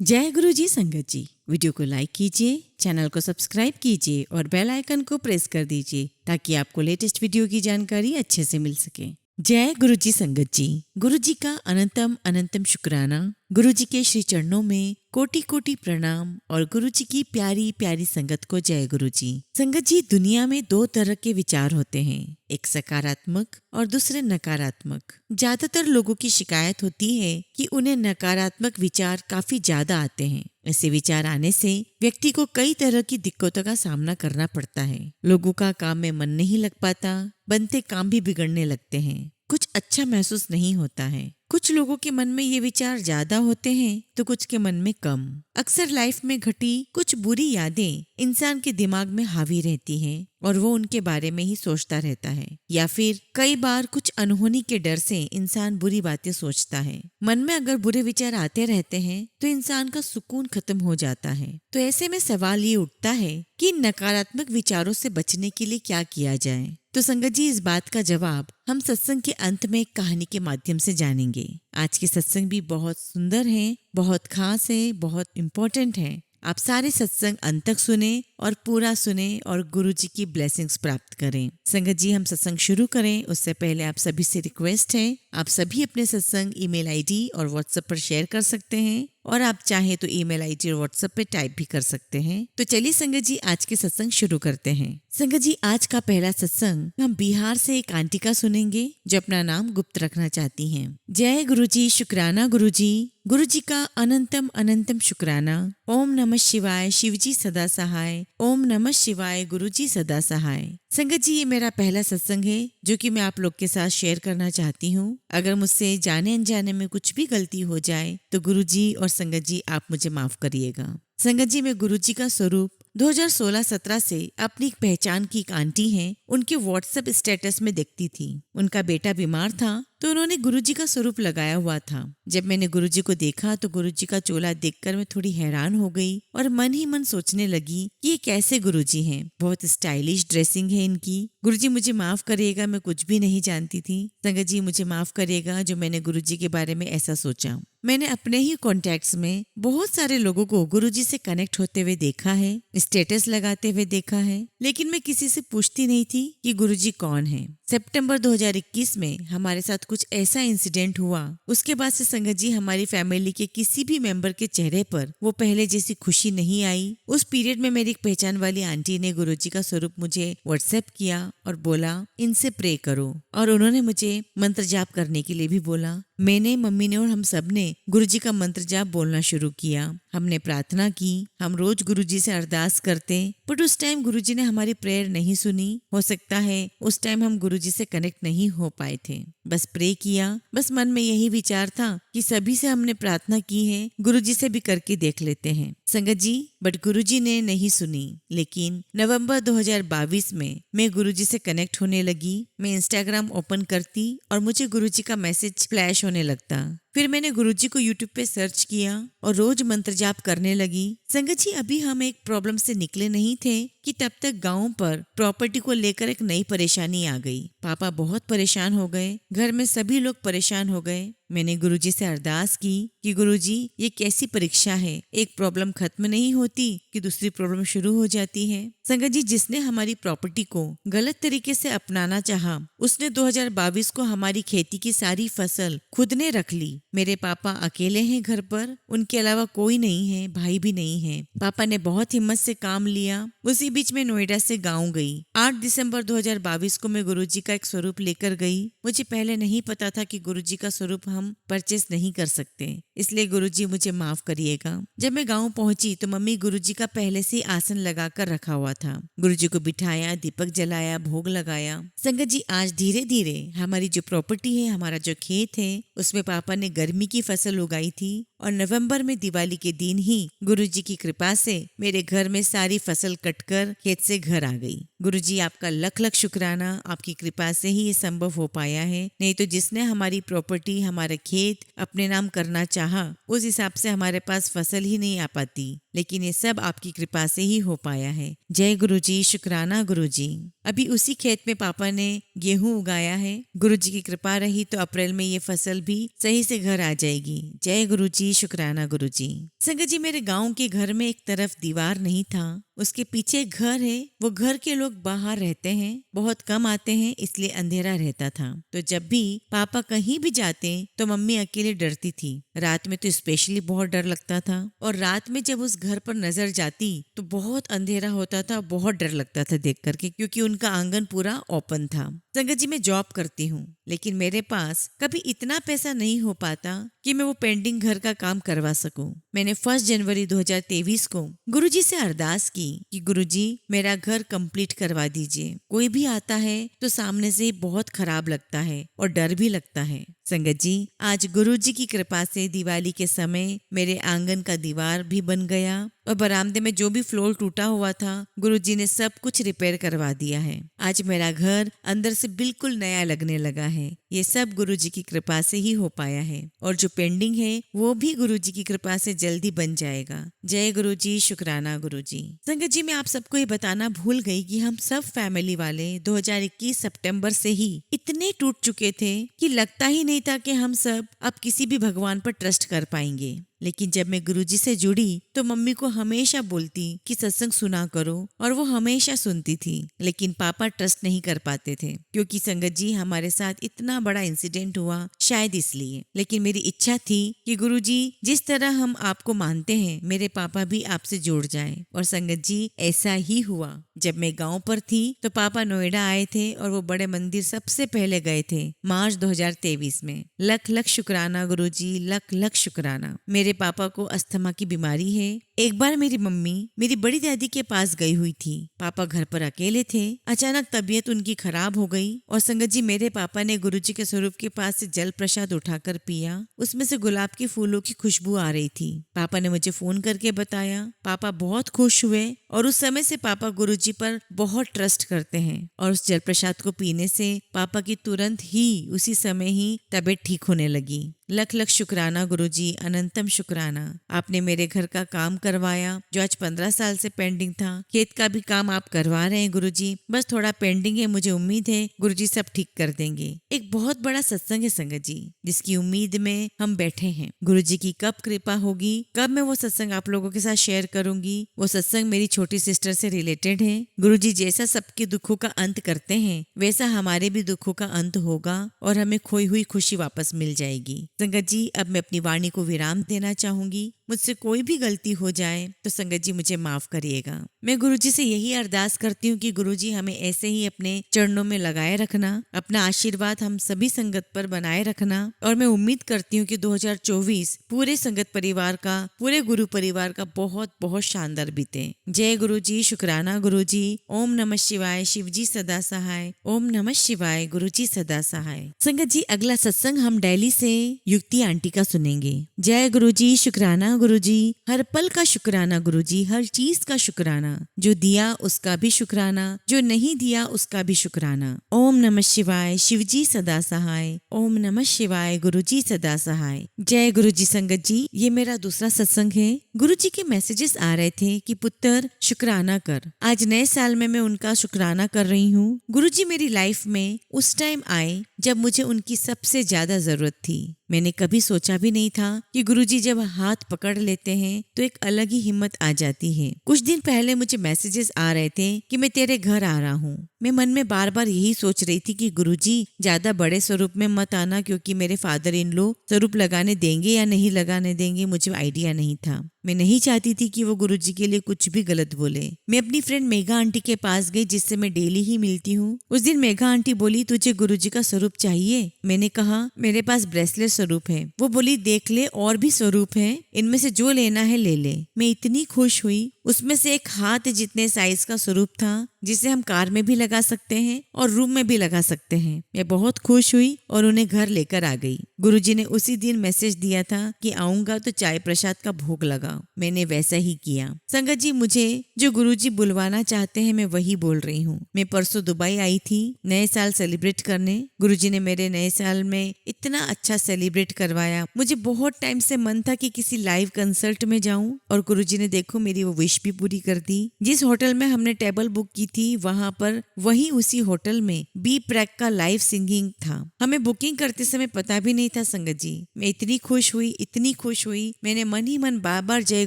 जय गुरु जी संगत जी। वीडियो को लाइक कीजिए, चैनल को सब्सक्राइब कीजिए और बेल आइकन को प्रेस कर दीजिए ताकि आपको लेटेस्ट वीडियो की जानकारी अच्छे से मिल सके। जय गुरु जी संगत जी। गुरु जी का अनंतम अनंतम शुक्राना। गुरु जी के श्री चरणों में कोटि कोटि प्रणाम और गुरु जी की प्यारी प्यारी संगत को जय गुरु जी। संगत जी, दुनिया में दो तरह के विचार होते हैं, एक सकारात्मक और दूसरे नकारात्मक। ज्यादातर लोगों की शिकायत होती है कि उन्हें नकारात्मक विचार काफी ज्यादा आते हैं। ऐसे विचार आने से व्यक्ति को कई तरह की दिक्कतों का सामना करना पड़ता है। लोगों का काम में मन नहीं लग पाता, बनते काम भी बिगड़ने लगते हैं, कुछ अच्छा महसूस नहीं होता है। कुछ लोगों के मन में ये विचार ज्यादा होते हैं तो कुछ के मन में कम। अक्सर लाइफ में घटी कुछ बुरी यादें इंसान के दिमाग में हावी रहती हैं और वो उनके बारे में ही सोचता रहता है, या फिर कई बार कुछ अनहोनी के डर से इंसान बुरी बातें सोचता है। मन में अगर बुरे विचार आते रहते हैं तो इंसान का सुकून खत्म हो जाता है। तो ऐसे में सवाल ये उठता है कि नकारात्मक विचारों से बचने के लिए क्या किया जाए। तो संगत जी, इस बात का जवाब हम सत्संग के अंत में एक कहानी के माध्यम से जानेंगे। आज के सत्संग भी बहुत सुंदर है, बहुत खास है, बहुत इम्पोर्टेंट है। आप सारे सत्संग अंत तक सुने और पूरा सुने और गुरु जी की ब्लेसिंग्स प्राप्त करें। संगत जी, हम सत्संग शुरू करें उससे पहले आप सभी से रिक्वेस्ट है, आप सभी अपने सत्संग ईमेल आईडी और व्हाट्सएप पर शेयर कर सकते हैं और आप चाहें तो ईमेल आईडी और व्हाट्सएप पे टाइप भी कर सकते हैं। तो चलिए संगत जी, आज के सत्संग शुरू करते हैं। संगत जी, आज का पहला सत्संग हम बिहार से एक आंटी का सुनेंगे जो अपना नाम गुप्त रखना चाहती हैं। जय गुरु जी, शुक्राना गुरु जी। गुरु जी का अनंतम अनंतम शुक्राना। ओम नमः शिवाय, शिव जी सदा सहाय। ओम नमः शिवाय, गुरु जी सदा सहाय। संगत जी, ये मेरा पहला सत्संग है जो कि मैं आप लोग के साथ शेयर करना चाहती हूँ। अगर मुझसे जाने अनजाने में कुछ भी गलती हो जाए तो गुरु जी और संगत जी आप मुझे माफ करिएगा। संगत जी, मैं गुरु जी का स्वरूप 2016-17 से अपनी एक पहचान की एक आंटी हैं, उनके व्हाट्सएप स्टेटस में देखती थी। उनका बेटा बीमार था तो उन्होंने गुरुजी का स्वरूप लगाया हुआ था। जब मैंने गुरुजी को देखा तो गुरुजी का चोला देखकर मैं थोड़ी हैरान हो गई और मन ही मन सोचने लगी कि ये कैसे गुरुजी हैं। बहुत स्टाइलिश ड्रेसिंग है इनकी। गुरुजी मुझे माफ करिएगा, मैं कुछ भी नहीं जानती थी। संगत जी, मुझे माफ करिएगा जो मैंने गुरुजी के बारे में ऐसा सोचा। मैंने अपने ही कॉन्टेक्ट्स में बहुत सारे लोगों को गुरुजी से कनेक्ट होते हुए देखा है, स्टेटस लगाते हुए देखा है, लेकिन मैं किसी से पूछती नहीं थी कि गुरुजी कौन है। सितंबर 2021 में हमारे साथ कुछ ऐसा इंसिडेंट हुआ, उसके बाद से संगत जी हमारी फैमिली के किसी भी मेंबर के चेहरे पर वो पहले जैसी खुशी नहीं आई। उस पीरियड में मेरी एक पहचान वाली आंटी ने गुरुजी का स्वरूप मुझे व्हाट्सएप किया और बोला इनसे प्रे करो, और उन्होंने मुझे मंत्र जाप करने के लिए भी बोला। मैंने, मम्मी ने और हम सब ने गुरुजी का मंत्र जाप बोलना शुरू किया। हमने प्रार्थना की। हम रोज गुरुजी से अरदास करते, बट उस टाइम गुरुजी ने हमारी प्रेयर नहीं सुनी। हो सकता है उस टाइम हम गुरुजी से कनेक्ट नहीं हो पाए थे। बस प्रे किया। बस मन में यही विचार था कि सभी से हमने प्रार्थना की है, गुरुजी से भी करके देख लेते हैं संगत जी। बट गुरुजी ने नहीं सुनी। लेकिन नवंबर 2022 में मैं गुरुजी से कनेक्ट होने लगी। मैं इंस्टाग्राम ओपन करती और मुझे गुरुजी का मैसेज फ्लैश होने लगता। फिर मैंने गुरुजी को यूट्यूब पे सर्च किया और रोज मंत्र जाप करने लगी। संगत जी, अभी हम एक प्रॉब्लम से निकले नहीं थे कि तब तक गांव पर प्रॉपर्टी को लेकर एक नई परेशानी आ गई। पापा बहुत परेशान हो गए, घर में सभी लोग परेशान हो गए। मैंने गुरुजी से अरदास की कि गुरुजी, ये कैसी परीक्षा है, एक प्रॉब्लम खत्म नहीं होती कि दूसरी प्रॉब्लम शुरू हो जाती है। संगत जी, जिसने हमारी प्रॉपर्टी को गलत तरीके से अपनाना चाहा, उसने 2022 को हमारी खेती की सारी फसल खुद ने रख ली। मेरे पापा अकेले हैं घर पर, उनके अलावा कोई नहीं है, भाई भी नहीं है। पापा ने बहुत हिम्मत से काम लिया। उसी बीच में नोएडा से गाँव गई। 8 दिसंबर 2022 को मैं गुरुजी का एक स्वरूप लेकर गई। मुझे पहले नहीं पता था कि गुरुजी का स्वरूप हम परचेस नहीं कर सकते, इसलिए गुरुजी मुझे माफ करिएगा। जब मैं गाँव पहुंची तो मम्मी गुरुजी का पहले से आसन लगाकर रखा हुआ था। गुरुजी को बिठाया, दीपक जलाया, भोग लगाया। संगत जी, आज धीरे धीरे हमारी जो प्रॉपर्टी है, हमारा जो खेत है, उसमें पापा ने गर्मी की फसल उगाई थी और नवंबर में दिवाली के दिन ही गुरुजी की कृपा से मेरे घर में सारी फसल कटकर खेत से घर आ गई। गुरुजी, आपका लख लख शुक्राना। आपकी कृपा से ही ये संभव हो पाया है, नहीं तो जिसने हमारी प्रॉपर्टी, हमारा खेत अपने नाम करना चाहा, उस हिसाब से हमारे पास फसल ही नहीं आ पाती। लेकिन ये सब आपकी कृपा से ही हो पाया है। जय गुरुजी, शुक्राना गुरुजी। अभी उसी खेत में पापा ने गेहूं उगाया है। गुरुजी की कृपा रही तो अप्रैल में ये फसल भी सही से घर आ जाएगी। जय गुरुजी, शुक्राना गुरुजी। संगत जी, मेरे गांव के घर में एक तरफ दीवार नहीं था, उसके पीछे घर है। वो घर के लोग बाहर रहते हैं, बहुत कम आते हैं, इसलिए अंधेरा रहता था। तो जब भी पापा कहीं भी जाते तो मम्मी अकेले डरती थी। रात में तो स्पेशली बहुत डर लगता था, और रात में जब उस घर पर नजर जाती तो बहुत अंधेरा होता था, बहुत डर लगता था देख करके, क्योंकि उनका आंगन पूरा ओपन था। संगत जी, मैं जॉब करती हूँ, लेकिन मेरे पास कभी इतना पैसा नहीं हो पाता कि मैं वो पेंडिंग घर का काम करवा सकूं। मैंने 1 जनवरी 2023 को गुरुजी से अरदास की कि गुरुजी मेरा घर कंप्लीट करवा दीजिए। कोई भी आता है तो सामने से बहुत खराब लगता है और डर भी लगता है। संगत जी, आज गुरुजी की कृपा से दिवाली के समय मेरे आंगन का दीवार भी बन गया, और बरामदे में जो भी फ्लोर टूटा हुआ था गुरुजी ने सब कुछ रिपेयर करवा दिया है। आज मेरा घर अंदर से बिल्कुल नया लगने लगा है। ये सब गुरुजी की कृपा से ही हो पाया है, और जो पेंडिंग है वो भी गुरुजी की कृपा से जल्दी बन जाएगा। जय गुरुजी, शुक्राना गुरुजी। संगत जी, मैं आप सबको ये बताना भूल गई कि हम सब फैमिली वाले 2021 सितंबर से ही इतने टूट चुके थे कि लगता ही नहीं था कि हम सब अब किसी भी भगवान पर ट्रस्ट कर पाएंगे। लेकिन जब मैं गुरुजी से जुड़ी तो मम्मी को हमेशा बोलती कि सत्संग सुना करो, और वो हमेशा सुनती थी। लेकिन पापा ट्रस्ट नहीं कर पाते थे, क्योंकि संगत जी हमारे साथ इतना बड़ा इंसिडेंट हुआ, शायद इसलिए। लेकिन मेरी इच्छा थी कि गुरुजी जिस तरह हम आपको मानते हैं मेरे पापा भी आपसे जुड़ जाएं, और संगत जी ऐसा ही हुआ। जब मैं गांव पर थी तो पापा नोएडा आए थे, और वो बड़े मंदिर सबसे पहले गए थे मार्च 2023 में। लख लख शुक्राना गुरुजी, लख लख शुक्राना। मेरे पापा को अस्थमा की बीमारी है। एक बार मेरी मम्मी मेरी बड़ी दादी के पास गई हुई थी। पापा घर पर अकेले थे। अचानक तबीयत उनकी खराब हो गई, और संगत जी मेरे पापा ने गुरुजी के स्वरूप के पास से जल प्रसाद उठाकर पिया। उसमें से गुलाब के फूलों की खुशबू आ रही थी। पापा ने मुझे फोन करके बताया। पापा बहुत खुश हुए, और उस समय से पापा गुरुजी पर बहुत ट्रस्ट करते हैं। और उस जल प्रसाद को पीने से पापा की तुरंत ही उसी समय ही तबीयत ठीक होने लगी। लख लख शुक्राना गुरुजी, अनंतम शुक्राना। आपने मेरे घर का काम करवाया जो आज 15 साल से पेंडिंग था। खेत का भी काम आप करवा रहे हैं गुरुजी, बस थोड़ा पेंडिंग है। मुझे उम्मीद है गुरुजी सब ठीक कर देंगे। एक बहुत बड़ा सत्संग है संगत जी, जिसकी उम्मीद में हम बैठे हैं। गुरुजी की कब कृपा होगी, कब मैं वो सत्संग आप लोगों के साथ शेयर करूंगी। वो सत्संग मेरी छोटी सिस्टर से रिलेटेड है। गुरुजी जैसा सबके दुखों का अंत करते हैं, वैसा हमारे भी दुखों का अंत होगा, और हमें खोई हुई खुशी वापस मिल जाएगी। संगत जी, अब मैं अपनी वाणी को विराम देना चाहूंगी। मुझसे कोई भी गलती हो जाए तो संगत जी मुझे माफ करिएगा। मैं गुरुजी से यही अरदास करती हूँ कि गुरुजी हमें ऐसे ही अपने चरणों में लगाए रखना, अपना आशीर्वाद हम सभी संगत पर बनाए रखना। और मैं उम्मीद करती हूँ कि 2024 पूरे संगत परिवार का, पूरे गुरु परिवार का बहुत बहुत शानदार बीते। जय गुरुजी, शुक्राना गुरुजी। ओम नमः शिवाय, शिवजी सदा सहाय। ओम नमः शिवाय, गुरुजी सदा सहाय। संगत जी, अगला सत्संग हम दिल्ली से युक्ति आंटी का सुनेंगे। जय गुरुजी, शुक्राना गुरुजी। हर पल का शुक्राना गुरुजी, हर चीज का शुक्राना। जो दिया उसका भी शुक्राना, जो नहीं दिया उसका भी शुक्राना। ओम नमः शिवाय, शिवजी सदा सहाय। ओम नमः शिवाय, गुरुजी सदा सहाय। जय गुरुजी। संगत जी, ये मेरा दूसरा सत्संग है। गुरुजी के मैसेजेस आ रहे थे कि पुत्र शुक्राना कर। आज नए साल में मैं उनका शुक्राना कर रही हूँ। गुरुजी मेरी लाइफ में उस टाइम आए जब मुझे उनकी सबसे ज्यादा जरूरत थी। मैंने कभी सोचा भी नहीं था कि गुरुजी जब हाथ पकड़ लेते हैं तो एक अलग ही हिम्मत आ जाती है। कुछ दिन पहले मुझे मैसेजेस आ रहे थे कि मैं तेरे घर आ रहा हूँ। मैं मन में बार बार यही सोच रही थी कि गुरुजी ज्यादा बड़े स्वरूप में मत आना, क्योंकि मेरे फादर इन लो स्वरूप लगाने देंगे या नहीं लगाने देंगे मुझे आइडिया नहीं था। मैं नहीं चाहती थी कि वो गुरुजी के लिए कुछ भी गलत बोले। मैं अपनी फ्रेंड मेघा आंटी के पास गई, जिससे मैं डेली ही मिलती हूँ। उस दिन मेघा आंटी बोली, तुझे गुरुजी का स्वरूप चाहिए? मैंने कहा मेरे पास ब्रेसलेट स्वरूप है। वो बोली, देख ले और भी स्वरूप है, इनमें से जो लेना है ले ले। मैं इतनी खुश हुई। उसमें से एक हाथ जितने साइज का स्वरूप था जिसे हम कार में भी लगा सकते हैं और रूम में भी लगा सकते हैं। मैं बहुत खुश हुई और उन्हें घर लेकर आ गई। गुरुजी ने उसी दिन मैसेज दिया था कि आऊंगा तो चाय प्रसाद का भोग लगाओ। मैंने वैसा ही किया। संगत जी, मुझे जो गुरुजी बुलवाना चाहते हैं मैं वही बोल रही हूँ। मैं परसों दुबई आई थी नए साल सेलिब्रेट करने। गुरुजी ने मेरे नए साल में इतना अच्छा सेलिब्रेट करवाया। मुझे बहुत टाइम से मन था कि किसी लाइव कंसर्ट में जाऊं और गुरुजी ने देखो मेरी वो विश भी पूरी कर दी। जिस होटल में हमने टेबल बुक की थी वहां पर वही उसी होटल में बी प्रैक का लाइव सिंगिंग था। हमें बुकिंग करते समय पता भी नहीं था संगत जी। मैं इतनी खुश हुई, मैंने मन ही मन बार बार जय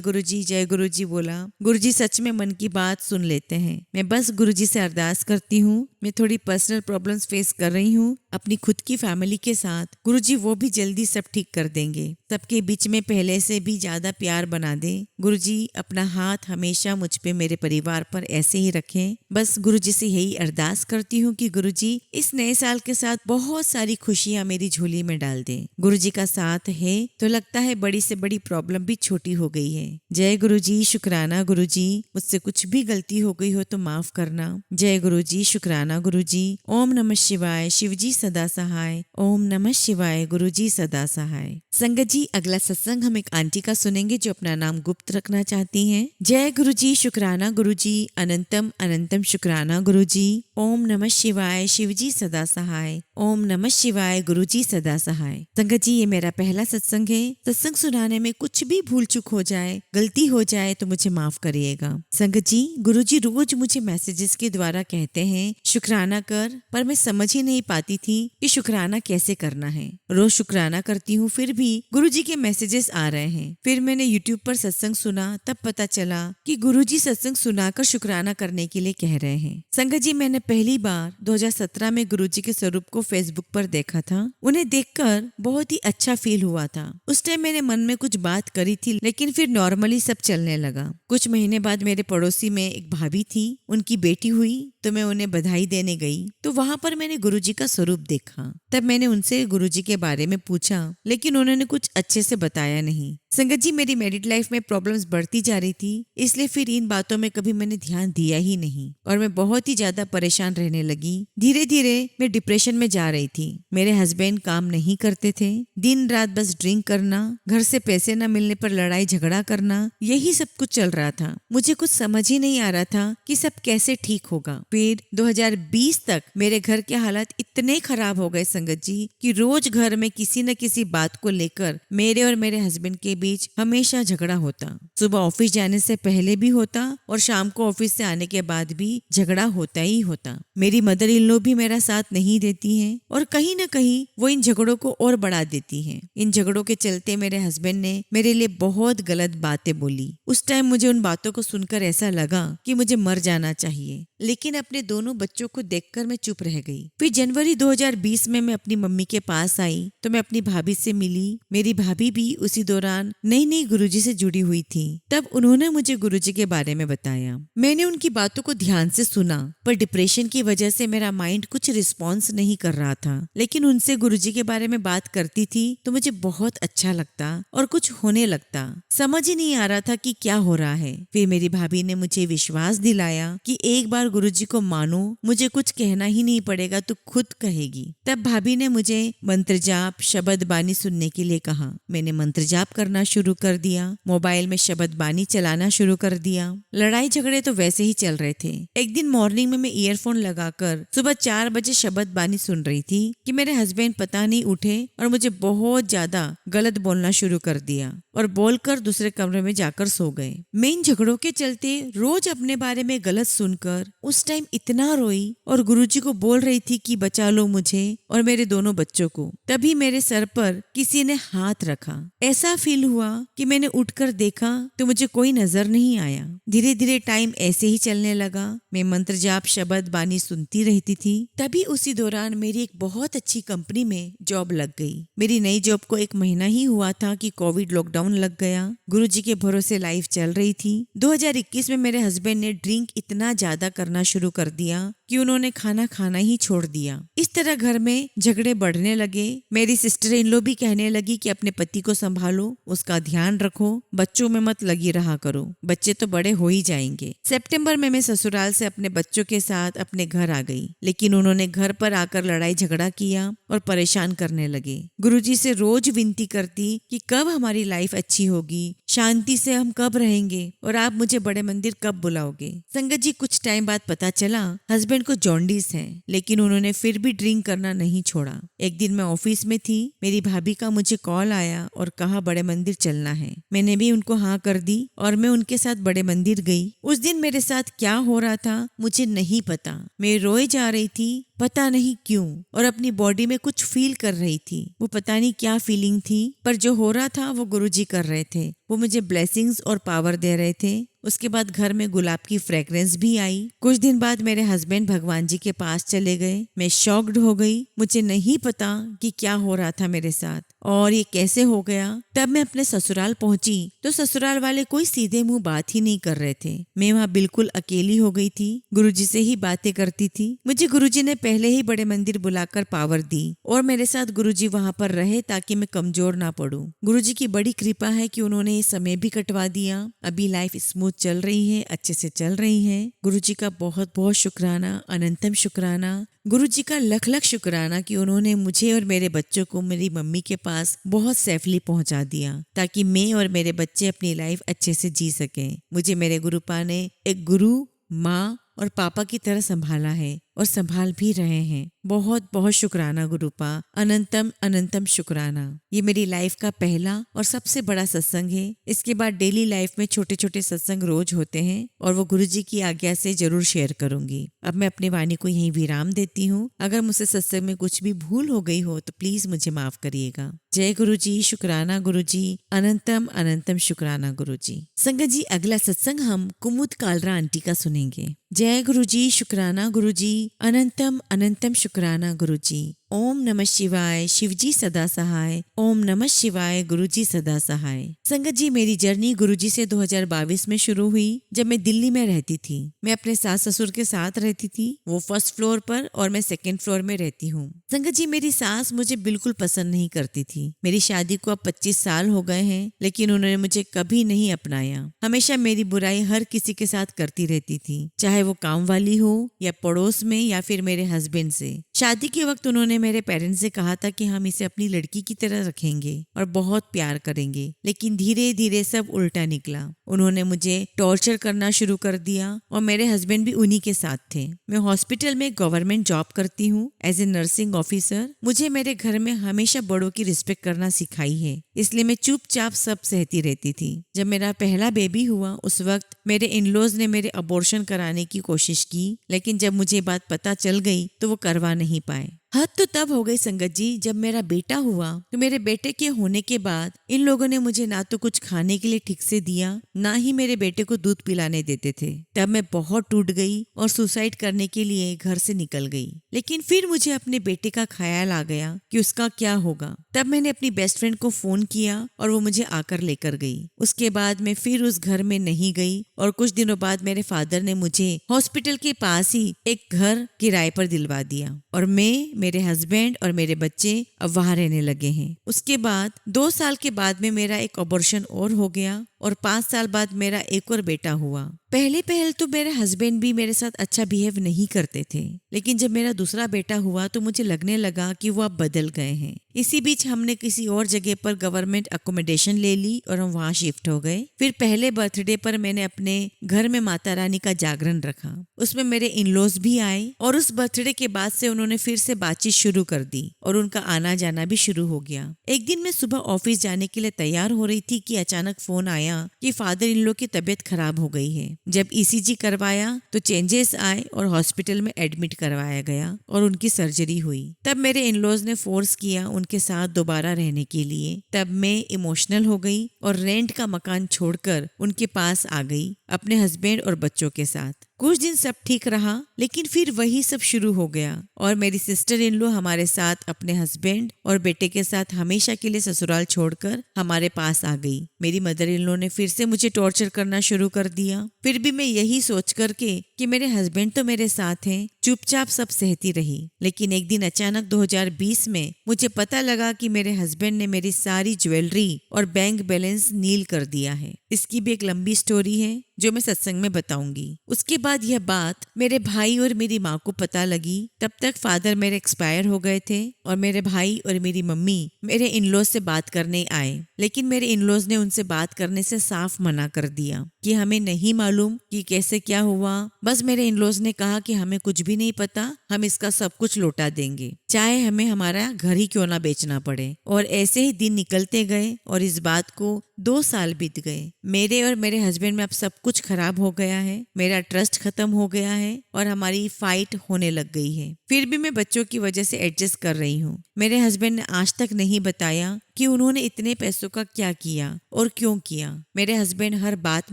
गुरुजी बोला। गुरुजी सच में मन की बात सुन लेते हैं। मैं बस गुरुजी से अरदास करती हूँ। मैं थोड़ी पर्सनल प्रॉब्लम्स फेस कर रही हूँ अपनी खुद की फैमिली के साथ। गुरुजी वो भी जल्दी सब ठीक कर देंगे। सबके बीच में पहले से भी ज्यादा प्यार बना दे। गुरुजी अपना हाथ हमेशा मुझ पे, मेरे परिवार पर ऐसे ही रखें। बस गुरुजी से यही अरदास करती हूँ कि गुरुजी इस नए साल के साथ बहुत सारी खुशियाँ मेरी झोली में डाल दें। गुरुजी का साथ है तो लगता है बड़ी से बड़ी प्रॉब्लम भी छोटी हो गई है। जय गुरुजी, शुक्राना गुरुजी। मुझसे कुछ भी गलती हो गई हो तो माफ करना। जय गुरुजी, शुक्राना गुरुजी। ओम नमः शिवाय, शिवजी सदा सहाय। ओम नमः शिवाय, गुरुजी सदा सहाय। संगत जी, अगला सत्संग हम एक आंटी का सुनेंगे जो अपना नाम गुप्त रखना चाहती हैं। जय गुरुजी, शुक्राना गुरुजी। अनंतम अनंतम शुक्राना गुरुजी। ओम नमः शिवाय, शिवजी सदा सहाय। ओम नमः शिवाय, गुरुजी सदा सहाय। संगत जी, ये मेरा पहला सत्संग है। सत्संग सुनाने में कुछ भी भूल चूक हो जाए, गलती हो जाए तो मुझे माफ करिएगा। संगत जी, गुरुजी रोज मुझे मैसेजेस के द्वारा कहते हैं शुक्राना कर, पर मैं समझ ही नहीं पाती थी कि शुक्राना कैसे करना है। रोज शुक्राना करती हूँ फिर भी गुरुजी के मैसेजेस आ रहे हैं। फिर मैंने यूट्यूब पर सत्संग सुना, तब पता चला कि गुरुजी सत्संग सुनाकर शुक्राना करने के लिए कह रहे हैं। संगत जी, मैंने पहली बार 2017 में गुरुजी के स्वरूप को फेसबुक पर देखा था। उन्हें देखकर बहुत ही अच्छा फील हुआ था। उस टाइम मैंने मन में कुछ बात करी थी, लेकिन फिर नॉर्मली सब चलने लगा। कुछ महीने बाद मेरे पड़ोसी में एक भाभी थी, उनकी बेटी हुई तो मैं उन्हें बधाई देने गई तो वहां पर मैंने गुरुजी का स्वरूप देखा। तब मैंने उनसे गुरुजी के बारे में पूछा, लेकिन उन्होंने कुछ अच्छे से बताया नहीं। संगत जी, मेरी मैरिड लाइफ में प्रॉब्लम्स बढ़ती जा रही थी, इसलिए फिर इन बातों में कभी मैंने ध्यान दिया ही नहीं और मैं बहुत ही ज्यादा परेशान रहने लगी। धीरे धीरे मैं डिप्रेशन में जा रही थी। मेरे हस्बैंड काम नहीं करते थे, दिन रात बस ड्रिंक करना, घर से पैसे न मिलने पर लड़ाई झगड़ा करना, यही सब कुछ चल रहा था। मुझे कुछ समझ ही नहीं आ रहा था कि सब कैसे ठीक होगा। फिर 2020 तक मेरे घर के हालात इतने खराब हो गए संगत जी कि रोज घर में किसी न किसी बात को लेकर मेरे और मेरे हस्बैंड के बीच हमेशा झगड़ा होता। सुबह ऑफिस जाने से पहले भी होता और शाम को ऑफिस से आने के बाद भी झगड़ा होता ही होता। मेरी मदर इन लॉ भी मेरा साथ नहीं देती हैं और कहीं न कहीं वो इन झगड़ों को और बढ़ा देती हैं। इन झगड़ों के चलते मेरे हस्बैंड ने मेरे लिए बहुत गलत बातें बोली। उस टाइम मुझे उन बातों को सुनकर ऐसा लगा कि मुझे मर जाना चाहिए, लेकिन अपने दोनों बच्चों को देखकर मैं चुप रह गई। फिर जनवरी 2020 में मैं अपनी मम्मी के पास आई तो मैं अपनी भाभी से मिली। मेरी भाभी भी उसी दौरान नई गुरुजी से जुड़ी हुई थी। तब उन्होंने मुझे गुरुजी के बारे में बताया। मैंने उनकी बातों को ध्यान से सुना, पर डिप्रेशन की वजह से मेरा माइंड कुछ रिस्पॉन्स नहीं कर रहा था। लेकिन उनसे गुरुजी के बारे में बात करती थी तो मुझे बहुत अच्छा लगता और कुछ होने लगता। समझ ही नहीं आ रहा था कि क्या हो रहा है। फिर मेरी भाभी ने मुझे विश्वास दिलाया कि एक बार गुरुजी को मानो, मुझे कुछ कहना ही नहीं पड़ेगा, तू खुद कहेगी। तब भाभी ने मुझे मंत्र जाप, शब्द बानी सुनने के लिए कहा। मैंने मंत्र जाप करना शुरू कर दिया, मोबाइल में शब्द बानी चलाना शुरू कर दिया। लड़ाई झगड़े तो वैसे ही चल रहे थे। एक दिन मॉर्निंग में मैं ईयरफोन लगाकर सुबह 4 बजे शब्द बानी सुन रही थी कि मेरे हस्बैंड पता नहीं उठे और मुझे बहुत ज्यादा गलत बोलना शुरू कर दिया और बोलकर दूसरे कमरे में जाकर सो गए। मैं इन झगड़ों के चलते रोज अपने बारे में गलत सुनकर उस टाइम इतना रोई और गुरुजी को बोल रही थी कि बचा लो मुझे और मेरे दोनों बच्चों को। तभी मेरे सर पर किसी ने हाथ रखा। ऐसा फील हुआ कि मैंने उठकर देखा तो मुझे कोई नजर नहीं आया। धीरे धीरे टाइम ऐसे ही चलने लगा। मैं मंत्र जाप, शब्द बानी सुनती रहती थी। तभी उसी दौरान मेरी एक बहुत अच्छी कंपनी में जॉब लग गई। मेरी नई जॉब को 1 महीना ही हुआ था कि कोविड लॉकडाउन लॉकडाउन लग गया। गुरुजी के भरोसे लाइफ चल रही थी। 2021 में मेरे हस्बैंड ने ड्रिंक इतना ज्यादा करना शुरू कर दिया कि उन्होंने खाना खाना ही छोड़ दिया। इस तरह घर में झगड़े बढ़ने लगे। मेरी सिस्टर इन लो भी कहने लगी कि अपने पति को संभालो, उसका ध्यान रखो, बच्चों में मत लगी रहा करो, बच्चे तो बड़े हो ही जाएंगे। सितंबर में मैं ससुराल से अपने बच्चों के साथ अपने घर आ गई, लेकिन उन्होंने घर पर आकर लड़ाई झगड़ा किया और परेशान करने लगे। गुरुजी से रोज विनती करती कि कब हमारी लाइफ अच्छी होगी, शांति से हम कब रहेंगे और आप मुझे बड़े मंदिर कब बुलाओगे। संगत जी, कुछ टाइम बाद पता चला हस्बैंड को जॉन्डिस है, लेकिन उन्होंने फिर भी ड्रिंक करना नहीं छोड़ा। एक दिन मैं ऑफिस में थी, मेरी भाभी का मुझे कॉल आया और कहा बड़े मंदिर चलना है। मैंने भी उनको हाँ कर दी और मैं उनके साथ बड़े मंदिर गई। उस दिन मेरे साथ क्या हो रहा था मुझे नहीं पता। मैं रोए जा रही थी, पता नहीं क्यों, और अपनी बॉडी में कुछ फील कर रही थी। वो पता नहीं क्या फीलिंग थी, पर जो हो रहा था वो गुरुजी कर रहे थे। वो मुझे ब्लेसिंग्स और पावर दे रहे थे। उसके बाद घर में गुलाब की फ्रेग्रेंस भी आई। कुछ दिन बाद मेरे हस्बैंड भगवान जी के पास चले गए। मैं शॉक्ड हो गई। मुझे नहीं पता कि क्या हो रहा था मेरे साथ और ये कैसे हो गया। तब मैं अपने ससुराल पहुंची तो ससुराल वाले कोई सीधे मुंह बात ही नहीं कर रहे थे। मैं वहाँ बिल्कुल अकेली हो गई थी। गुरुजी से ही बातें करती थी। मुझे गुरुजी ने पहले ही बड़े मंदिर बुलाकर पावर दी और मेरे साथ गुरुजी वहाँ पर रहे ताकि मैं कमजोर ना पड़ूं। गुरुजी की बड़ी कृपा है कि उन्होंने ये समय भी कटवा दिया। अभी लाइफ स्मूथ चल रही है, अच्छे से चल रही है। गुरुजी का बहुत बहुत शुक्राना, अनंतम शुक्राना। गुरुजी का लख लख शुक्राना कि उन्होंने मुझे और मेरे बच्चों को मेरी मम्मी के पास बहुत सेफली पहुंचा दिया ताकि मैं और मेरे बच्चे अपनी लाइफ अच्छे से जी सकें। मुझे मेरे गुरुपा ने एक गुरु, माँ और पापा की तरह संभाला है और संभाल भी रहे हैं। बहुत बहुत शुक्राना गुरुपा, अनंतम अनंतम शुक्राना। ये मेरी लाइफ का पहला और सबसे बड़ा सत्संग है। इसके बाद डेली लाइफ में छोटे छोटे सत्संग रोज होते हैं और वो गुरुजी की आज्ञा से जरूर शेयर करूंगी। अब मैं अपनी वाणी को यहीं विराम देती हूँ। अगर मुझसे सत्संग में कुछ भी भूल हो गई हो तो प्लीज मुझे माफ करिएगा। जय गुरुजी, शुक्राना गुरुजी, अनंतम अनंतम शुक्राना गुरुजी। संगत जी, अगला सत्संग हम कुमुद कालरा आंटी का सुनेंगे। जय गुरुजी, शुक्राना गुरुजी, अनंतम अनंतम शुक्राना गुरुजी। ओम नमः शिवाय, शिवजी सदा सहाय। ओम नमः शिवाय, गुरुजी सदा सहाय। संगत जी, मेरी जर्नी गुरुजी से 2022 में शुरू हुई जब मैं दिल्ली में रहती थी। मैं अपने सास ससुर के साथ रहती थी। वो फर्स्ट फ्लोर पर और मैं सेकंड फ्लोर में रहती हूँ। संगत जी, मेरी सास मुझे बिल्कुल पसंद नहीं करती थी। मेरी शादी को अब 25 साल हो गए हैं, लेकिन उन्होंने मुझे कभी नहीं अपनाया। हमेशा मेरी बुराई हर किसी के साथ करती रहती थी, चाहे वो काम वाली हो या पड़ोस में या फिर मेरे हस्बैंड से। शादी के वक्त उन्होंने मेरे पेरेंट्स से कहा था कि हम इसे अपनी लड़की की तरह रखेंगे और बहुत प्यार करेंगे, लेकिन धीरे धीरे सब उल्टा निकला। उन्होंने मुझे टॉर्चर करना शुरू कर दिया और मेरे हस्बैंड भी उन्हीं के साथ थे। मैं हॉस्पिटल में गवर्नमेंट जॉब करती हूँ एज ए नर्सिंग ऑफिसर। मुझे मेरे घर में हमेशा बड़ों की रिस्पेक्ट करना सिखाई है, इसलिए मैं चुपचाप सब सहती रहती थी। जब मेरा पहला बेबी हुआ उस वक्त मेरे इन-लॉज ने मेरे अबॉर्शन कराने की कोशिश की, लेकिन जब मुझे बात पता चल गई तो वो करवा नहीं पाए। हद तो तब हो गई संगत जी, जब मेरा बेटा हुआ तो मेरे बेटे के होने के बाद इन लोगों ने मुझे ना तो कुछ खाने के लिए ठीक से दिया, ना ही मेरे बेटे को दूध पिलाने देते थे। तब मैं बहुत टूट गई और सुसाइड करने के लिए घर से निकल गई। लेकिन फिर मुझे अपने बेटे का ख्याल आ गया कि उसका क्या होगा। तब मैंने अपनी बेस्ट फ्रेंड को फोन किया और वो मुझे आकर लेकर गई। उसके बाद मैं फिर उस घर में नहीं गई और कुछ दिनों बाद मेरे फादर ने मुझे हॉस्पिटल के पास ही एक घर किराए पर दिलवा दिया और मैं, मेरे हस्बैंड और मेरे बच्चे अब वहाँ रहने लगे हैं। उसके बाद 2 साल के बाद में मेरा एक अबॉर्शन और हो गया और 5 साल बाद मेरा एक और बेटा हुआ। पहले तो मेरे हस्बैंड भी मेरे साथ अच्छा बिहेव नहीं करते थे, लेकिन जब मेरा दूसरा बेटा हुआ तो मुझे लगने लगा कि वो अब बदल गए हैं। इसी बीच हमने किसी और जगह पर गवर्नमेंट अकोमोडेशन ले ली और हम वहाँ शिफ्ट हो गए। फिर पहले बर्थडे पर मैंने अपने घर में माता रानी का जागरण रखा। उसमें मेरे इन-लॉज भी आए और उस बर्थडे के बाद से उन्होंने फिर से बातचीत शुरू कर दी और उनका आना जाना भी शुरू हो गया। एक दिन मैं सुबह ऑफिस जाने के लिए तैयार हो रही थी कि अचानक फोन आया कि फादर इन लोग की तबीयत खराब हो गई है। जब ईसीजी करवाया तो चेंजेस आए और हॉस्पिटल में एडमिट करवाया गया और उनकी सर्जरी हुई। तब मेरे इन-लॉज ने फोर्स किया उनके साथ दोबारा रहने के लिए। तब मैं इमोशनल हो गई और रेंट का मकान छोड़कर उनके पास आ गई अपने हस्बैंड और बच्चों के साथ। कुछ दिन सब ठीक रहा, लेकिन फिर वही सब शुरू हो गया और मेरी सिस्टर इन लॉ हमारे साथ अपने हस्बैंड और बेटे के साथ हमेशा के लिए ससुराल छोड़कर हमारे पास आ गई। मेरी मदर इन लॉ ने फिर से मुझे टॉर्चर करना शुरू कर दिया। फिर भी मैं यही सोच करके कि मेरे हस्बैंड तो मेरे साथ हैं, चुपचाप सब सहती रही। लेकिन एक दिन अचानक 2020 में मुझे पता लगा कि मेरे हस्बैंड ने मेरी सारी ज्वेलरी और बैंक बैलेंस नील कर दिया है। इसकी भी एक लंबी स्टोरी है जो मैं सत्संग में बताऊंगी। उसके बाद यह बात मेरे भाई और मेरी माँ को पता लगी। तब तक फादर मेरे एक्सपायर हो गए थे और मेरे भाई और मेरी मम्मी मेरे इन-लॉज से बात करने आए, लेकिन मेरे इन-लॉज ने उनसे बात करने से साफ मना कर दिया कि हमें नहीं मालूम कि कैसे क्या हुआ। बस मेरे इन-लॉज ने कहा कि हमें कुछ भी नहीं पता, हम इसका सब कुछ लौटा देंगे, चाहे हमें हमारा घर ही क्यों ना बेचना पड़े। और ऐसे ही दिन निकलते गए और इस बात को 2 साल बीत गए। मेरे और मेरे हस्बैंड में अब सब कुछ खराब हो गया है, मेरा ट्रस्ट खत्म हो गया है और हमारी फाइट होने लग गई है। फिर भी मैं बच्चों की वजह से एडजस्ट कर रही हूँ। मेरे हस्बैंड ने आज तक नहीं बताया कि उन्होंने इतने पैसों का क्या किया और क्यों किया। मेरे हस्बैंड हर बात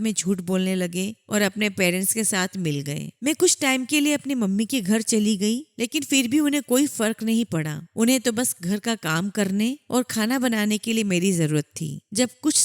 में झूठ बोलने लगे और अपने पेरेंट्स के साथ मिल गए। मैं कुछ टाइम के लिए अपनी मम्मी के घर चली गई, लेकिन फिर भी उन्हें कोई फर्क नहीं पड़ा। उन्हें तो बस घर का काम करने और खाना बनाने के लिए मेरी जरूरत थी। जब कुछ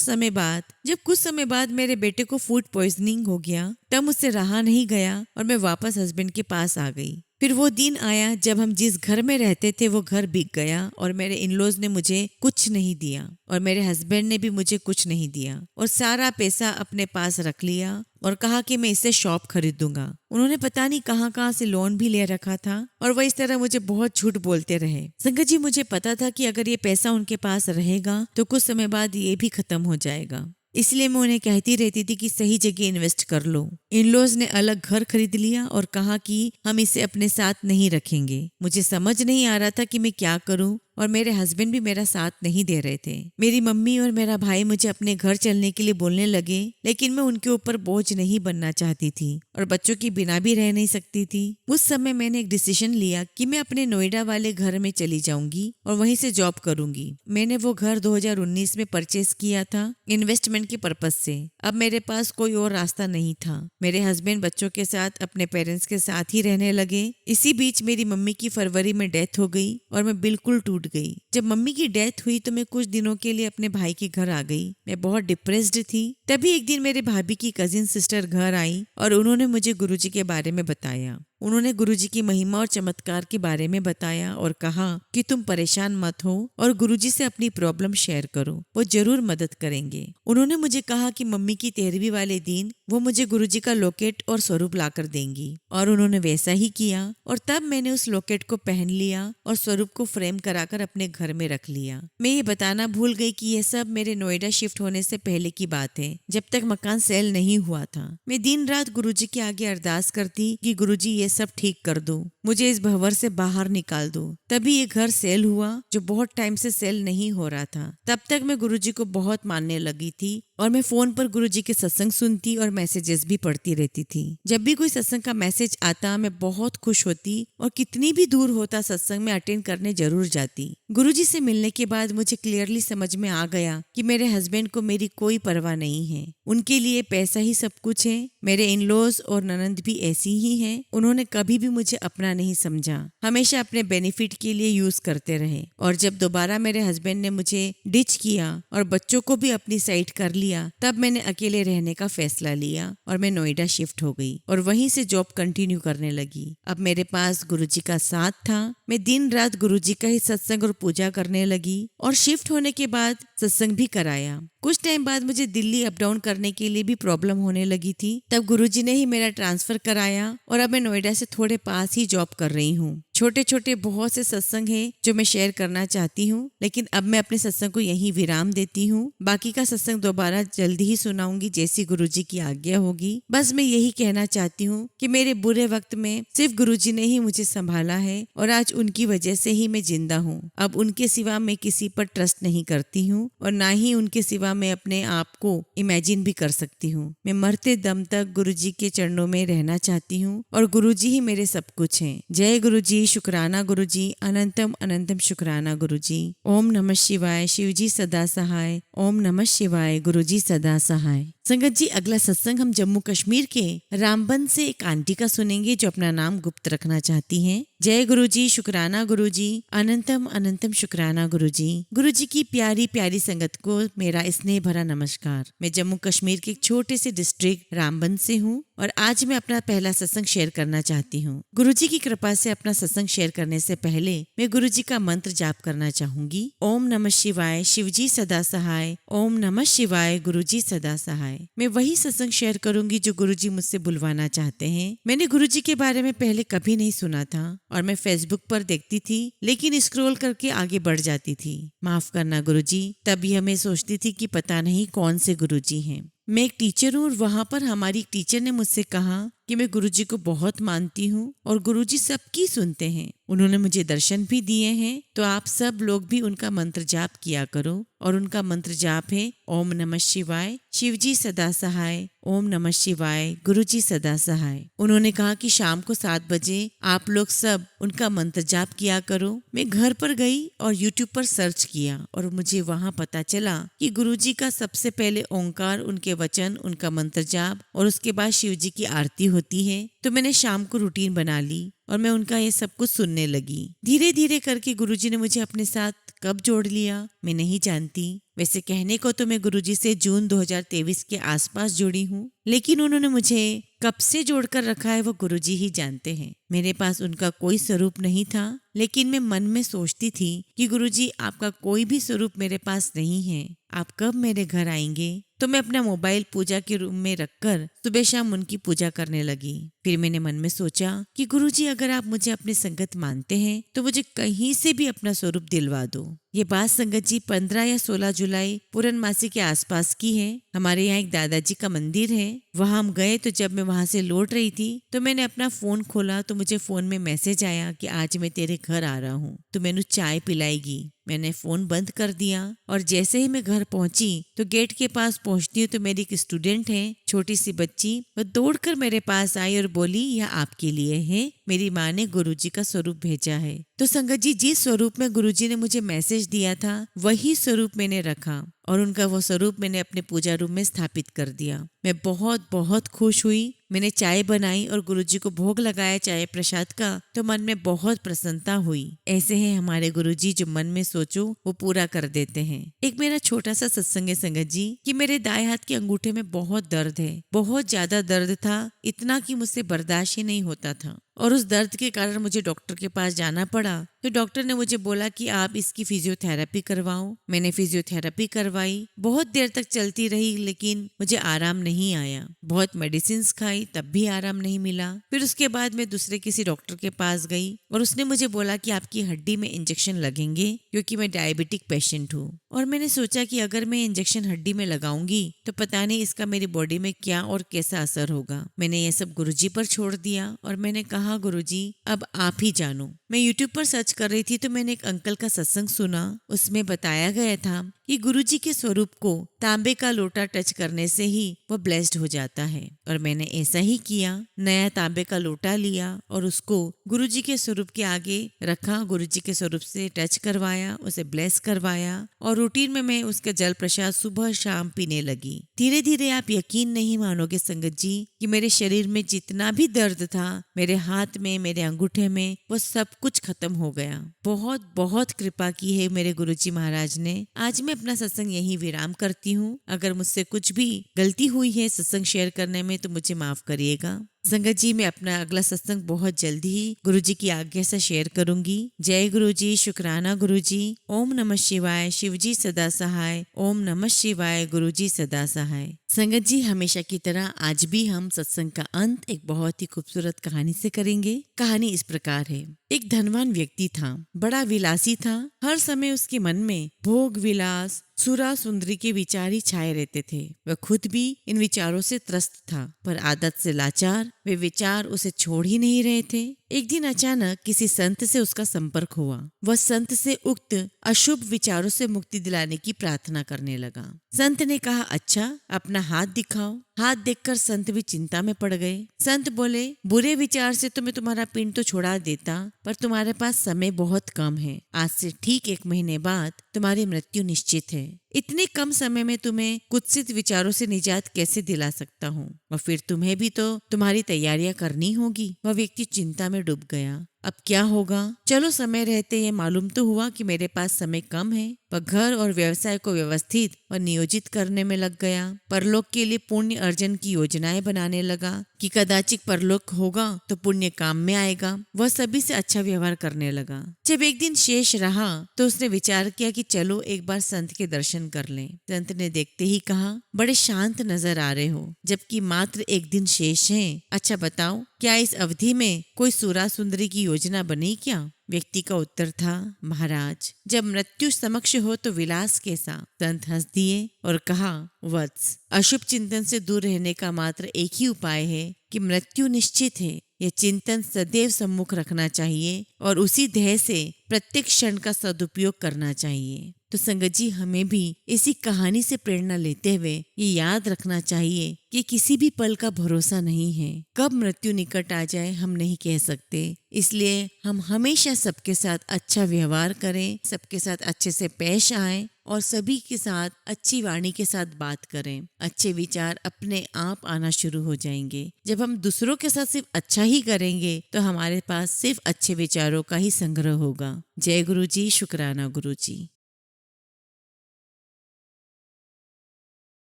समय बाद मेरे बेटे को फूड पॉइजनिंग हो गया, तब मुझसे रहा नहीं गया और मैं वापस हस्बैंड के पास आ गई। फिर वो दिन आया जब हम जिस घर में रहते थे वो घर बिक गया और मेरे इन-लॉज ने मुझे कुछ नहीं दिया और मेरे हस्बैंड ने भी मुझे कुछ नहीं दिया और सारा पैसा अपने पास रख लिया और कहा कि मैं इससे शॉप खरीदूंगा। उन्होंने पता नहीं कहाँ से लोन भी ले रखा था और वो इस तरह मुझे बहुत झूठ बोलते रहे। संगत जी, मुझे पता था कि अगर ये पैसा उनके पास रहेगा तो कुछ समय बाद ये भी खत्म हो जाएगा, इसलिए मैं उन्हें कहती रहती थी कि सही जगह इन्वेस्ट कर लो। इन-लॉज ने अलग घर खरीद लिया और कहा कि हम इसे अपने साथ नहीं रखेंगे। मुझे समझ नहीं आ रहा था कि मैं क्या करूं और मेरे हस्बैंड भी मेरा साथ नहीं दे रहे थे। मेरी मम्मी और मेरा भाई मुझे अपने घर चलने के लिए बोलने लगे, लेकिन मैं उनके ऊपर बोझ नहीं बनना चाहती थी और बच्चों के बिना भी रह नहीं सकती थी। उस समय मैंने एक डिसीजन लिया कि मैं अपने नोएडा वाले घर में चली जाऊंगी और वहीं से जॉब करूंगी। मैंने वो घर 2019 में परचेस किया था इन्वेस्टमेंट के पर्पज से। अब मेरे पास कोई और रास्ता नहीं था। मेरे हस्बैंड बच्चों के साथ अपने पेरेंट्स के साथ ही रहने लगे। इसी बीच मेरी मम्मी की फरवरी में डेथ हो गई और मैं बिल्कुल टूट गई। जब मम्मी की डेथ हुई तो मैं कुछ दिनों के लिए अपने भाई के घर आ गई। मैं बहुत डिप्रेस्ड थी। तभी एक दिन मेरे भाभी की कजिन सिस्टर घर आई और उन्होंने मुझे गुरुजी के बारे में बताया। उन्होंने गुरुजी की महिमा और चमत्कार के बारे में बताया और कहा कि तुम परेशान मत हो और गुरुजी से अपनी प्रॉब्लम शेयर करो, वो जरूर मदद करेंगे। उन्होंने मुझे कहा कि मम्मी की 13वीं वाले दिन वो मुझे गुरुजी का लॉकेट और स्वरूप लाकर देंगी और उन्होंने वैसा ही किया और तब मैंने उस लॉकेट को पहन लिया और स्वरूप को फ्रेम कराकर अपने घर में रख लिया। मैं ये बताना भूल गई कि यह सब मेरे नोएडा शिफ्ट होने से पहले की बात है, जब तक मकान सेल नहीं हुआ था। मैं दिन रात गुरुजी के आगे अरदास करती कि गुरुजी ये सब ठीक कर दो, मुझे इस भंवर से बाहर निकाल दो। तभी ये घर सेल हुआ जो बहुत टाइम से सेल नहीं हो रहा था। तब तक मैं गुरुजी को बहुत मानने लगी थी और मैं फोन पर गुरुजी के सत्संग सुनती और मैसेजेस भी पढ़ती रहती थी। जब भी कोई सत्संग का मैसेज आता मैं बहुत खुश होती और कितनी भी दूर होता सत्संग में अटेंड करने जरूर जाती। गुरुजी से मिलने के बाद मुझे क्लियरली समझ में आ गया कि मेरे हस्बैंड को मेरी कोई परवाह नहीं है। उनके लिए पैसा ही सब कुछ है। मेरे इन-लॉज और ननंद भी ऐसी ही हैं। उन्होंने कभी भी मुझे अपना नहीं समझा, हमेशा अपने बेनिफिट के लिए यूज करते रहे। और जब दोबारा मेरे हस्बैंड ने मुझे डिच किया और बच्चों को भी अपनी साइड कर लिया, तब मैंने अकेले रहने का फैसला लिया और मैं नोएडा शिफ्ट हो गई और वहीं से जॉब कंटिन्यू करने लगी। अब मेरे पास गुरुजी का साथ था। मैं दिन रात गुरुजी का ही सत्संग और पूजा करने लगी और शिफ्ट होने के बाद सत्संग भी कराया। कुछ टाइम बाद मुझे दिल्ली अप डाउन करने के लिए भी प्रॉब्लम होने लगी थी। तब गुरुजी ने ही मेरा ट्रांसफर कराया और अब मैं नोएडा से थोड़े पास ही जॉब कर रही हूँ। छोटे छोटे बहुत से सत्संग हैं जो मैं शेयर करना चाहती हूँ, लेकिन अब मैं अपने सत्संग को यहीं विराम देती हूँ। बाकी का सत्संग दोबारा जल्दी ही सुनाऊंगी जैसी गुरुजी की आज्ञा होगी। बस मैं यही कहना चाहती हूँ कि मेरे बुरे वक्त में सिर्फ गुरुजी ने ही मुझे संभाला है और आज उनकी वजह से ही मैं जिंदा हूँ। अब उनके सिवा मैं किसी पर ट्रस्ट नहीं करती हूँ और ना ही उनके सिवा मैं अपने आप को इमेजिन भी कर सकती हूँ। मैं मरते दम तक गुरुजी के चरणों में रहना चाहती हूँ और गुरुजी ही मेरे सब कुछ हैं। जय गुरुजी, शुक्राना गुरुजी, अनंतम अनंतम शुक्राना गुरुजी। ओम नमः शिवाय, शिवजी सदा सहाय। ओम नमः शिवाय, गुरुजी सदा सहाय। संगत जी, अगला सत्संग हम जम्मू कश्मीर के रामबन से एक आंटी का सुनेंगे जो अपना नाम गुप्त रखना चाहती हैं। जय गुरुजी, शुक्राना गुरुजी, अनंतम अनंतम शुक्राना गुरुजी। गुरुजी की प्यारी प्यारी संगत को मेरा स्नेह भरा नमस्कार। मैं जम्मू कश्मीर के एक छोटे से डिस्ट्रिक्ट रामबन से हूँ और आज मैं अपना पहला सत्संग शेयर करना चाहती हूँ। गुरुजी की कृपा से अपना सत्संग शेयर करने से पहले मैं गुरुजी का मंत्र जाप करना चाहूंगी। ओम नमः शिवाय, शिवजी सदा सहाय। ओम नमः शिवाय, गुरुजी सदा सहाय। मैं वही सत्संग शेयर करूंगी जो गुरुजी मुझसे बुलवाना चाहते हैं। मैंने गुरुजी के बारे में पहले कभी नहीं सुना था और मैं फेसबुक पर देखती थी, लेकिन स्क्रॉल करके आगे बढ़ जाती थी। माफ करना गुरुजी, तभी हमें सोचती थी कि पता नहीं कौन से गुरुजी हैं। मैं एक टीचर हूँ और वहाँ पर हमारी टीचर ने मुझसे कहा कि मैं गुरुजी को बहुत मानती हूँ और गुरुजी सबकी सुनते हैं। उन्होंने मुझे दर्शन भी दिए हैं, तो आप सब लोग भी उनका मंत्र जाप किया करो। और उनका मंत्र जाप है ओम नमः शिवाय, शिवजी सदा सहाय। ओम नमः शिवाय, गुरुजी सदा सहाय। उन्होंने कहा कि शाम को 7 बजे आप लोग सब उनका मंत्र जाप किया करो। मैं घर पर गई और यूट्यूब पर सर्च किया और मुझे वहाँ पता चला कि गुरुजी का सबसे पहले ओंकार, उनके वचन, उनका मंत्र जाप और उसके बाद शिवजी की आरती होती है। तो मैंने शाम को रूटीन बना ली और मैं उनका ये सब कुछ सुनने लगी। धीरे धीरे करके गुरुजी ने मुझे अपने साथ कब जोड़ लिया मैं नहीं जानती। वैसे कहने को तो मैं गुरुजी से जून 2023 के आसपास जुड़ी हूँ, लेकिन उन्होंने मुझे कब से जोड़कर रखा है वो गुरुजी ही जानते हैं। मेरे पास उनका कोई स्वरूप नहीं था, लेकिन मैं मन में सोचती थी कि गुरुजी आपका कोई भी स्वरूप मेरे पास नहीं है, आप कब मेरे घर आएंगे। तो मैं अपना मोबाइल पूजा के रूम में रखकर सुबह शाम उनकी पूजा करने लगी। फिर मैंने मन में सोचा कि गुरुजी अगर आप मुझे अपनी संगत मानते हैं तो मुझे कहीं से भी अपना स्वरूप दिलवा दो। ये बात संगत जी 15 या 16 जुलाई पूर्णमासी के आसपास की है। हमारे यहाँ एक दादाजी का मंदिर है, वहाँ हम गए। तो जब मैं वहाँ से लौट रही थी तो मैंने अपना फोन खोला तो मुझे फोन में मैसेज आया कि आज मैं तेरे घर आ रहा हूँ, तो मैंने चाय पिलाएगी। मैंने फोन बंद कर दिया और जैसे ही मैं घर पहुंची तो गेट के पास पहुंचती हूँ तो मेरी एक स्टूडेंट है, छोटी सी बच्ची, वो दौड़कर मेरे पास आई और बोली यह आपके लिए है, मेरी माँ ने गुरुजी का स्वरूप भेजा है। तो संगत जी, जिस स्वरूप में गुरुजी ने मुझे मैसेज दिया था वही स्वरूप मैंने रखा और उनका वो स्वरूप मैंने अपने पूजा रूम में स्थापित कर दिया। मैं बहुत बहुत खुश हुई। मैंने चाय बनाई और गुरुजी को भोग लगाया चाय प्रसाद का, तो मन में बहुत प्रसन्नता हुई। ऐसे हैं हमारे गुरुजी, जो मन में सोचो वो पूरा कर देते हैं। एक मेरा छोटा सा सत्संग है संगत जी कि मेरे दाएं हाथ के अंगूठे में बहुत दर्द है, बहुत ज्यादा दर्द था, इतना कि मुझसे बर्दाश्त ही नहीं होता था और उस दर्द के कारण मुझे डॉक्टर के पास जाना पड़ा। तो डॉक्टर ने मुझे बोला कि आप इसकी फिजियोथेरेपी करवाओ। मैंने फिजियोथेरेपी करवाई, बहुत देर तक चलती रही, लेकिन मुझे आराम नहीं आया। बहुत मेडिसिन खाई तब भी आराम नहीं मिला। फिर उसके बाद मैं दूसरे किसी डॉक्टर के पास गई और उसने मुझे बोला कि आपकी हड्डी में इंजेक्शन लगेंगे, क्योंकि मैं डायबिटिक पेशेंट हूँ। और मैंने सोचा कि अगर मैं इंजेक्शन हड्डी में लगाऊंगी तो पता नहीं इसका मेरी बॉडी में क्या और कैसा असर होगा। मैंने ये सब गुरुजी पर छोड़ दिया और मैंने कहा गुरुजी अब आप ही जानो। मैं यूट्यूब पर सर्च कर रही थी तो मैंने एक अंकल का सत्संग सुना। उसमें बताया गया था कि गुरुजी के स्वरूप को तांबे का लोटा टच करने से ही वो ब्लेस्ड हो जाता है और मैंने ऐसा ही किया। नया तांबे का लोटा लिया और उसको गुरुजी के स्वरूप के आगे रखा, गुरुजी के स्वरूप से टच करवाया, उसे ब्लेस करवाया और रूटीन में मैं उसका जल प्रसाद सुबह शाम पीने लगी। धीरे धीरे आप यकीन नहीं मानोगे संगत जी कि मेरे शरीर में जितना भी दर्द था, मेरे हाथ में, मेरे अंगूठे में, वो सब कुछ खत्म हो गया। बहुत बहुत कृपा की है मेरे गुरुजी महाराज ने। आज मैं अपना सत्संग यही विराम करती हूँ। अगर मुझसे कुछ भी गलती हुई है सत्संग शेयर करने में तो मुझे माफ करिएगा। संगत जी, मैं अपना अगला सत्संग बहुत जल्दी ही गुरुजी की आज्ञा से शेयर करूंगी। जय गुरुजी, शुक्राना गुरुजी। ओम नमः शिवाय, शिवजी सदा सहाय। ओम नमः शिवाय, गुरुजी सदा सहाय। संगत जी, हमेशा की तरह आज भी हम सत्संग का अंत एक बहुत ही खूबसूरत कहानी से करेंगे। कहानी इस प्रकार है। एक धनवान व्यक्ति था, बड़ा विलासी था। हर समय उसके मन में भोग विलास, सुरा सुंदरी के विचार ही छाए रहते थे। वह खुद भी इन विचारों से त्रस्त था, पर आदत से लाचार वे विचार उसे छोड़ ही नहीं रहे थे। एक दिन अचानक किसी संत से उसका संपर्क हुआ। वह संत से उक्त अशुभ विचारों से मुक्ति दिलाने की प्रार्थना करने लगा। संत ने कहा, अच्छा अपना हाथ दिखाओ। हाथ देखकर संत भी चिंता में पड़ गए। संत बोले, बुरे विचार से तो मैं तुम्हारा पिंड तो छुड़ा देता, पर तुम्हारे पास समय बहुत कम है। आज से ठीक 1 महीने बाद तुम्हारी मृत्यु निश्चित है। इतने कम समय में तुम्हें कुत्सित विचारों से निजात कैसे दिला सकता हूँ? और फिर तुम्हें भी तो तुम्हारी तैयारियां करनी होगी। वह व्यक्ति चिंता में डूब गया। अब क्या होगा? चलो, समय रहते ये मालूम तो हुआ कि मेरे पास समय कम है। वह घर और व्यवसाय को व्यवस्थित और नियोजित करने में लग गया। परलोक के लिए पुण्य अर्जन की योजनाएं बनाने लगा कि कदाचित परलोक होगा तो पुण्य काम में आएगा। वह सभी से अच्छा व्यवहार करने लगा। जब एक दिन शेष रहा तो उसने विचार किया कि चलो एक बार संत के दर्शन कर लें। संत ने देखते ही कहा, बड़े शांत नजर आ रहे हो, जबकि मात्र 1 दिन शेष है। अच्छा बताओ, क्या इस अवधि में कोई सुरा सुंदरी की योजना बनी क्या? व्यक्ति का उत्तर था, महाराज, जब मृत्यु समक्ष हो तो विलास कैसा? संत हंस दिए और कहा, वत्स, अशुभ चिंतन से दूर रहने का मात्र एक ही उपाय है कि मृत्यु निश्चित है। यह चिंतन सदैव सम्मुख रखना चाहिए और उसी ध्येय से प्रत्येक क्षण का सदुपयोग करना चाहिए। तो संगत जी, हमें भी इसी कहानी से प्रेरणा लेते हुए ये याद रखना चाहिए कि किसी भी पल का भरोसा नहीं है। कब मृत्यु निकट आ जाए हम नहीं कह सकते। इसलिए हम हमेशा सबके साथ अच्छा व्यवहार करें, सबके साथ अच्छे से पेश आएं और सभी के साथ अच्छी वाणी के साथ बात करें। अच्छे विचार अपने आप आना शुरू हो जाएंगे। जब हम दूसरों के साथ सिर्फ अच्छा ही करेंगे तो हमारे पास सिर्फ अच्छे विचारों का ही संग्रह होगा। जय गुरु जी, शुक्राना गुरु जी।